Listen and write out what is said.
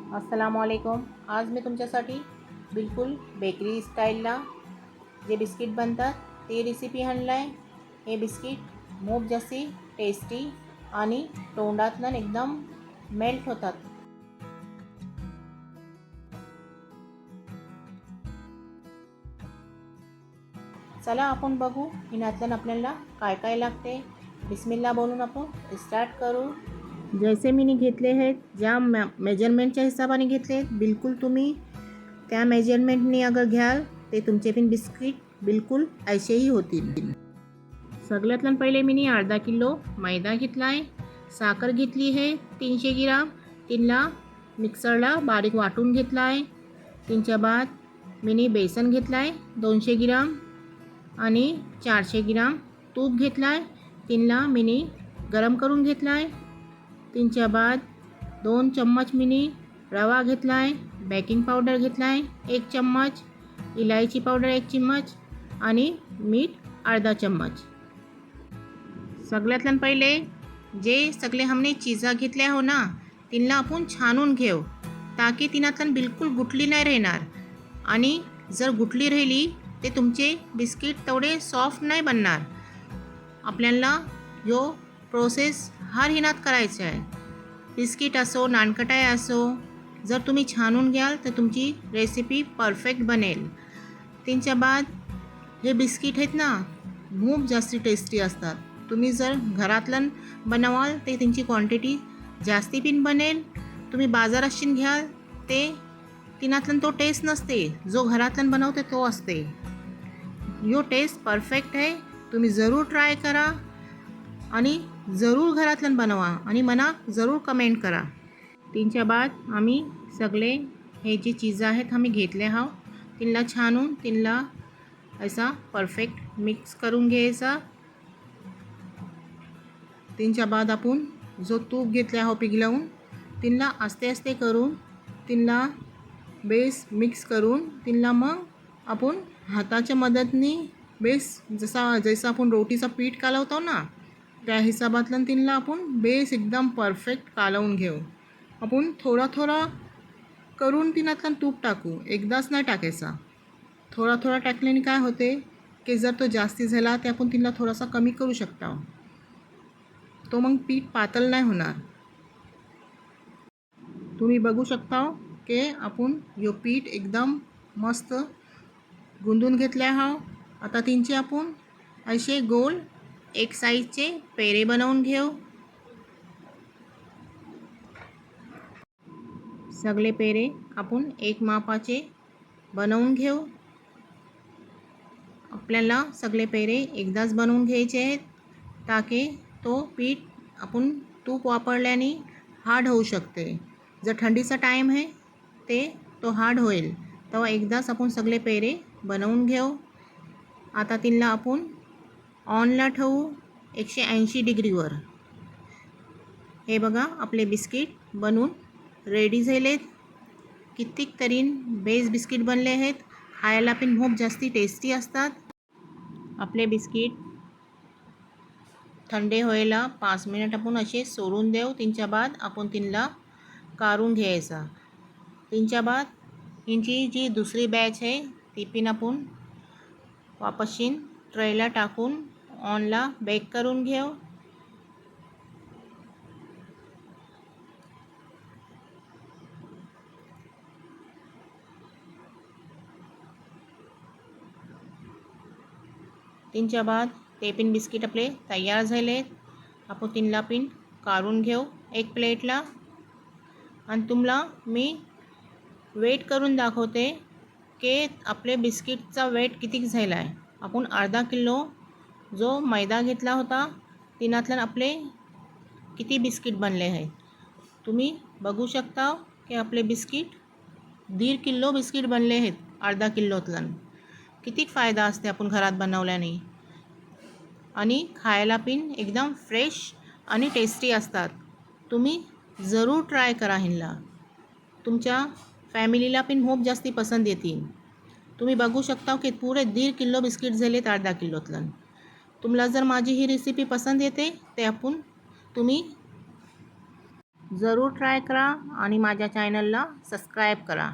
अस्सलामुअलैकुम। आज मी तुमच्यासाठी बिलकुल बेकरी स्टाईलला जे बिस्किट बनतात ते रेसिपी आणलं आहे। हे बिस्किट खूप जास्ती टेस्टी आणि तोंडातनं एकदम मेल्ट होतात। चला आपण बघू ह्यातलं आपल्याला काय काय लागते। बिस्मिल्ला बोलून आपण स्टार्ट करू। जैसे मी घेतले आहेत ज्या मेजरमेंटच्या हिशोबाने घेतले आहेत, बिलकुल तुम्ही त्या मेजरमेंटने अगर घ्याल ते तुमचे पण बिस्किट बिलकुल ऐसेही होतील। सगळ्यातलं पहिले मी अर्धा किलो मैदा घेतला आहे, साखर घेतली आहे 300 ग्राम, तिला मिक्सरला बारीक वाटून घेतला आहे। तिच्या बाद मी बेसन घेतला आहे 200 ग्राम आणि 400 ग्राम तूप घेतला आहे, तिला मी गरम करून घेतला आहे। तिच्या बाद 2 चम्मच मी रवा घेतला आहे, बेकिंग पावडर घेतला आहे 1 चम्मच, इलायची पावडर 1 चम्मच आणि मीठ अर्धा चम्मच। सगळ्यातलं पहिले जे सगळे हमने चीज़ा घेतल्या हो ना, तिला आपण छानून घेऊ ताकी तिनातलं बिलकुल गुटली नाही राहणार। आणि जर गुटली राहिली ते तुमचे बिस्किट तेवढे सॉफ्ट नाही बनणार। आपल्याला यो प्रोसेस हर हिनात करायचं आहे। बिस्किट असो नानकटाई असो, जर तुम्ही छानून घ्याल तर तुमची रेसिपी परफेक्ट बनेल। तिच्या बाद हे बिस्किट आहेत ना खूप जास्ती टेस्टी असतात। तुम्ही जर घरातलं बनवाल ते त्यांची क्वांटिटी जास्ती पण बनेल। तुम्ही बाजारातून घ्याल ते तिनातलं तो टेस्ट नसते, जो घरातलं बनवते तो असते। यो टेस्ट परफेक्ट आहे, तुम्ही ज़रूर ट्राय करा आणि ज़रूर घरातलं बनवा आणि मना ज़रूर कमेंट करा। तिच्या बाद आम्ही सगळे हे जे चीज़ आहेत आम्ही घेतले आहो, तिला छानून तिला ऐसा परफेक्ट मिक्स करून घ्यायचा। तिच्या बाद आपण जो तूप घेतले आहो पिघलवून तिला आस्ते आस्ते करून तिला बेस मिक्स करून तिला मग आपण हाताच्या मदतीने बेस जैसा आपण रोटीचा पीठ कालवतो ना त्या हिशोबातलं तिला आपण बेस एकदम परफेक्ट कालवून घेऊ। आपण थोडा थोडा करून तिनातलं तूप टाकू, एकदाच नाही टाकायचा। थोडा थोडा टाकल्याने काय होते की जर तो जास्ती झाला ते आपण तिला थोडासा कमी करू शकता, तो मग पीठ पातळ नाही होणार। तुम्ही बघू शकता की आपण यो पीठ एकदम मस्त गुंदून घेतले आहो। आता तिचे आपण असे गोल एक साइजचे पेरे बनवून घेऊ। सगळे पेरे आपण एक मापाचे बनवून घेऊ। आपल्याला सगळे पेरे एकदाच बनवून घ्यायचे आहेत ताकी तो पीठ आपण तूप वापरल्याने हार्ड होऊ शकते। जर थंडीचा टाइम आहे ते तो हार्ड होईल, तेव्हा एकदाच आपण सगळे पेरे बनवून घेऊ। आता तिला आपण ऑनला ठेवू 180 डिग्रीवर। हे बघा आपले बिस्किट बनून रेडी झालेत। कितीक तरीन बेस बिस्किट बनले आहेत, खायला पण खूप जास्ती टेस्टी असतात। आपले बिस्किट थंडे व्हायला 5 मिनिट आपण असे सोडून देऊ। तिच्या बाद आपण तिला काढून घ्यायचा। तिच्या बाद हिंची जी दुसरी बॅच आहे ती पण आपण वापसीन ट्रेला टाकून ऑनला बेक करून घेऊ। तिच्या बाद ते पण बिस्किट आपले तयार झालेत। आपण तिला पण काढून घेऊ एक प्लेटला आणि तुम्हाला मी वेट करून दाखवते की आपले बिस्किटचा वेट किती झाला आहे। आपण अर्धा किलो जो मैदा घेतला होता तिनातलं आपले किती बिस्किट बनले आहेत तुम्ही बघू शकता की आपले बिस्किट 1.5 किलो बिस्किट बनले आहेत अर्धा किलोतलं। किती फायदा असते आपण घरात बनवल्याने आणि खायला पण एकदम फ्रेश आणि टेस्टी असतात। तुम्ही ज़रूर ट्राय करा, ह्याला तुमच्या फॅमिलीला पण खूप जास्ती पसंत येतील। तुम्ही बघू शकता की पुरे 1.5 किलो बिस्किट झालेत अर्धा किलोतलं। तुम्हाला जर माझी ही रेसिपी पसंत येते ते तुम्ही जरूर ट्राय करा आणि माझ्या चॅनलला सबस्क्राईब करा.